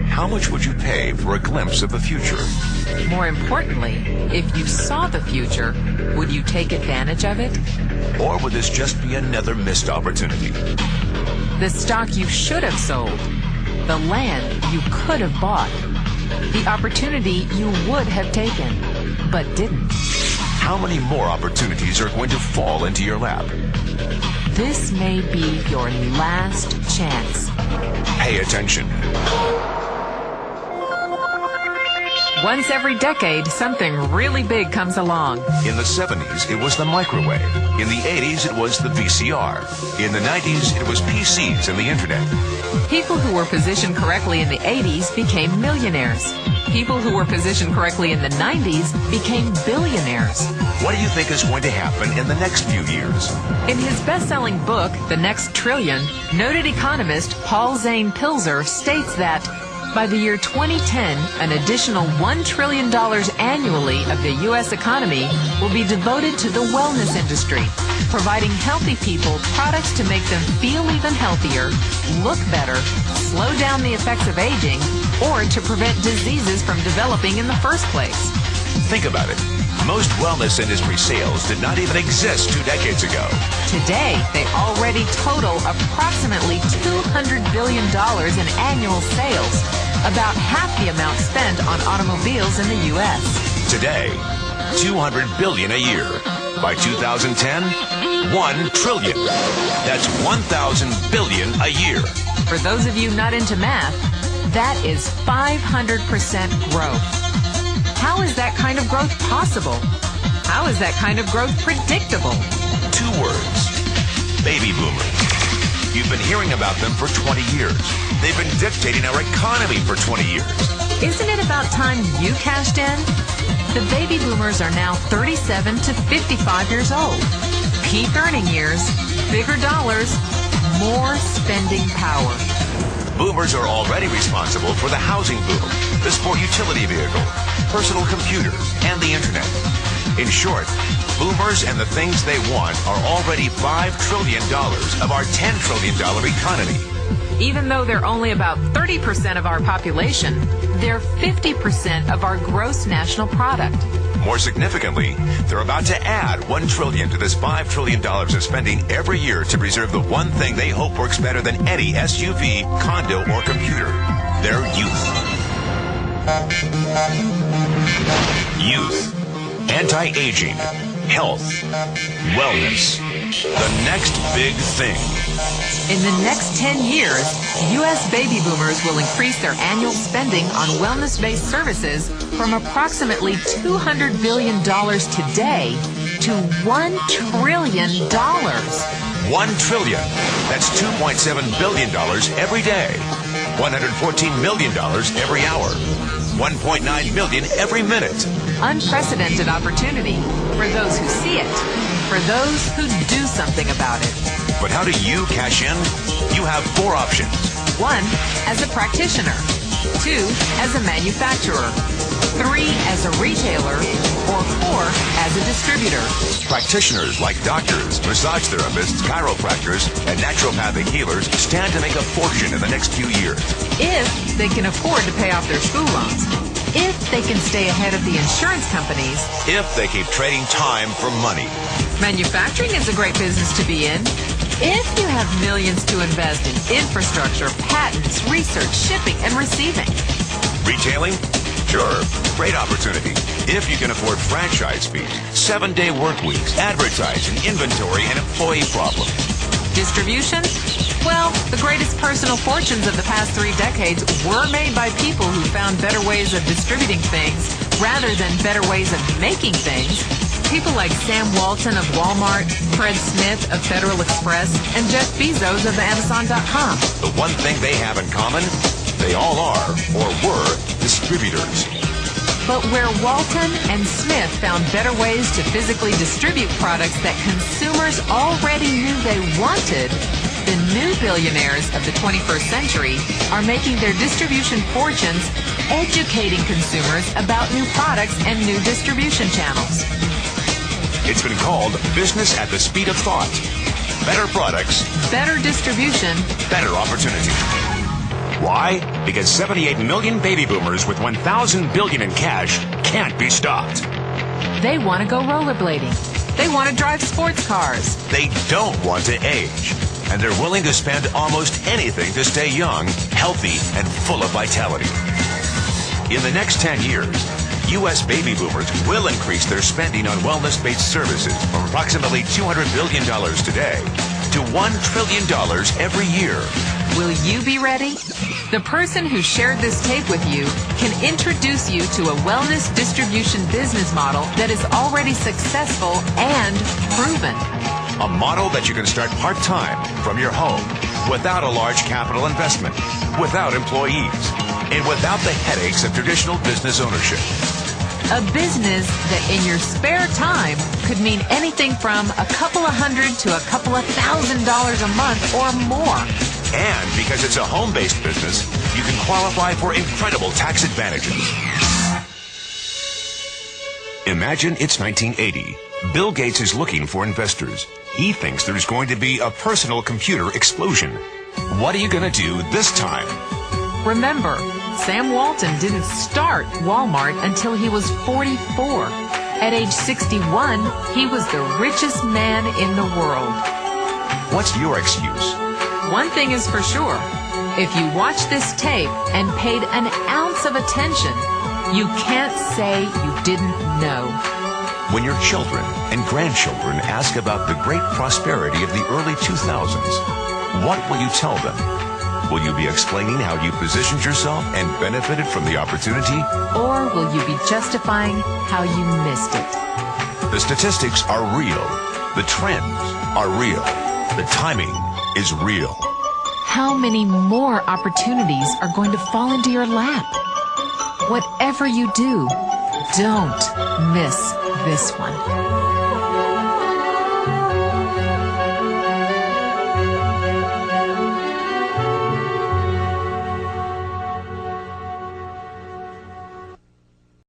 How much would you pay for a glimpse of the future? More importantly, if you saw the future, would you take advantage of it? Or would this just be another missed opportunity? The stock you should have sold, the land you could have bought, the opportunity you would have taken, but didn't. How many more opportunities are going to fall into your lap? This may be your last chance. Pay attention. Once every decade, something really big comes along. In the 70s, it was the microwave. In the 80s, it was the VCR. In the 90s, it was PCs and the internet. People who were positioned correctly in the 80s became millionaires. People who were positioned correctly in the 90s became billionaires. What do you think is going to happen in the next few years? In his best-selling book, The Next Trillion, noted economist Paul Zane Pilzer states that by the year 2010, an additional $1 trillion annually of the U.S. economy will be devoted to the wellness industry, providing healthy people products to make them feel even healthier, look better, slow down the effects of aging, or to prevent diseases from developing in the first place. Think about it. Most wellness industry sales did not even exist 2 decades ago. Today, they already total approximately $200 billion in annual sales, about half the amount spent on automobiles in the U.S. Today, $200 billion a year. By 2010, $1 trillion. That's 1,000 billion a year. For those of you not into math, that is 500% growth. How is that kind of growth possible? How is that kind of growth predictable? 2 words. Baby boomers. You've been hearing about them for 20 years. They've been dictating our economy for 20 years. Isn't it about time you cashed in? The baby boomers are now 37 to 55 years old. Peak earning years, bigger dollars, more spending power. Boomers are already responsible for the housing boom, the sport utility vehicle, personal computers, and the internet. In short, boomers and the things they want are already $5 trillion of our $10 trillion economy. Even though they're only about 30% of our population, they're 50% of our gross national product. More significantly, they're about to add $1 trillion to this $5 trillion of spending every year to preserve the one thing they hope works better than any SUV, condo, or computer: their youth. Youth. Anti-aging. Health. Wellness. The next big thing. In the next 10 years, U.S. baby boomers will increase their annual spending on wellness-based services from approximately $200 billion today to $1 trillion. $1 trillion. That's $2.7 billion every day. $114 million every hour. $1.9 million every minute. Unprecedented opportunity for those who see it, for those who do something about it. But how do you cash in? You have 4 options. 1, as a practitioner. 2, as a manufacturer. 3, as a retailer. Or 4, as a distributor. Practitioners like doctors, massage therapists, chiropractors, and naturopathic healers stand to make a fortune in the next few years. If they can afford to pay off their school loans. If they can stay ahead of the insurance companies. If they keep trading time for money. Manufacturing is a great business to be in. If you have millions to invest in infrastructure, patents, research, shipping, and receiving. Retailing? Sure, great opportunity. If you can afford franchise fees, 7-day work weeks, advertising, inventory, and employee problems. Distribution? Well, the greatest personal fortunes of the past 3 decades were made by people who found better ways of distributing things rather than better ways of making things. People like Sam Walton of Walmart, Fred Smith of Federal Express, and Jeff Bezos of Amazon.com. The one thing they have in common, they all are, or were, distributors. But where Walton and Smith found better ways to physically distribute products that consumers already knew they wanted, the new billionaires of the 21st century are making their distribution fortunes educating consumers about new products and new distribution channels. It's been called business at the speed of thought. better products, better distribution, better opportunity. Why? Because 78 million baby boomers with $1,000 billion in cash can't be stopped. They want to go rollerblading. They want to drive sports cars. They don't want to age. And they're willing to spend almost anything to stay young, healthy, and full of vitality. In the next 10 years, U.S. baby boomers will increase their spending on wellness-based services from approximately $200 billion today to $1 trillion every year. Will you be ready? The person who shared this tape with you can introduce you to a wellness distribution business model that is already successful and proven. A model that you can start part-time from your home without a large capital investment, without employees, and without the headaches of traditional business ownership. A business that in your spare time could mean anything from a couple of $100 to a couple of $1,000 a month or more. And because it's a home-based business, you can qualify for incredible tax advantages. Imagine it's 1980. Bill Gates is looking for investors. He thinks there's going to be a personal computer explosion. What are you going to do this time? Remember, Sam Walton didn't start Walmart until he was 44. At age 61, he was the richest man in the world. What's your excuse? One thing is for sure. If you watch this tape and paid an ounce of attention, you can't say you didn't know. When your children and grandchildren ask about the great prosperity of the early 2000s, what will you tell them? Will you be explaining how you positioned yourself and benefited from the opportunity? Or will you be justifying how you missed it? The statistics are real. The trends are real. The timing is real. How many more opportunities are going to fall into your lap? Whatever you do, don't miss this one.